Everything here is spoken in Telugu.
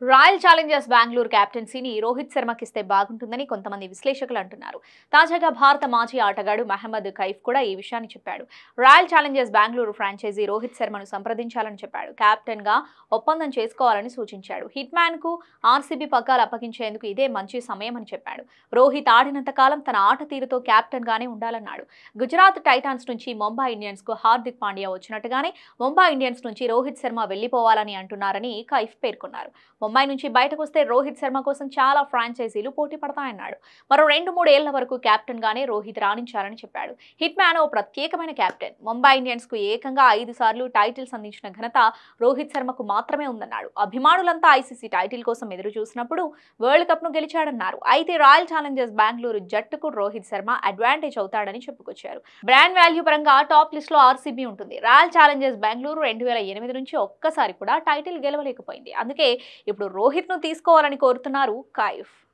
రాయల్ ఛాలెంజర్స్ బెంగళూరు కెప్టెన్సీని రోహిత్ శర్మకి ఇస్తే బాగుంటుందని కొంతమంది విశ్లేషకులు అంటున్నారు. తాజాగా భారత మాజీ ఆటగాడు మహమ్మద్ కైఫ్ కూడా ఈ విషయాన్ని చెప్పాడు. Royal challengers Bengaluru franchisee Rohit శర్మను సంప్రదించాలని చెప్పాడు. కెప్టెన్ గా ఒప్పందం చేసుకోవాలని సూచించాడు. హిట్ మ్యాన్ కు ఆర్సీబీ పగ్గాలు అప్పగించేందుకు ఇదే మంచి సమయమని చెప్పాడు. రోహిత్ ఆడినంత కాలం తన ఆట తీరుతో కెప్టెన్ గానే ఉండాలన్నాడు. గుజరాత్ టైటాన్స్ నుంచి ముంబై ఇండియన్స్ కు హార్దిక్ పాండ్యా వచ్చినట్టుగానే ముంబై ఇండియన్స్ నుంచి రోహిత్ శర్మ వెళ్లిపోవాలని అంటున్నారని కైఫ్ పేర్కొన్నారు. ముంబై నుంచి బయటకు వస్తే రోహిత్ శర్మ కోసం చాలా ఫ్రాంచైజీలు పోటీ పడతాయన్నాడు. మరో 2-3 ఏళ్ల వరకు కెప్టెన్ గానే రోహిత్ రాణించాలని చెప్పాడు. హిట్ మ్యాన్ ఓ ప్రత్యేకమైన కెప్టెన్. ముంబై ఇండియన్స్ కు ఏకంగా 5 సార్లు టైటిల్స్ అందించిన ఘనత రోహిత్ శర్మకు మాత్రమే ఉందన్నాడు. అభిమానులంతా ఐసీసీ టైటిల్ కోసం ఎదురు చూసినప్పుడు వరల్డ్ కప్ ను గెలిచాడన్నారు. అయితే రాయల్ ఛాలెంజర్స్ బెంగళూరు జట్టుకు రోహిత్ శర్మ అడ్వాంటేజ్ అవుతాడని చెప్పుకొచ్చారు. బ్రాండ్ వాల్యూ పరంగా టాప్ లిస్ట్ లో ఆర్సీబీ ఉంటుంది. రాయల్ ఛాలెంజర్స్ బెంగళూరు 2008 నుంచి ఒక్కసారి కూడా టైటిల్ గెలవలేకపోయింది. అందుకే ఇప్పుడు రోహిత్ ను తీసుకోవాలని కోరుతున్నారు కైఫ్.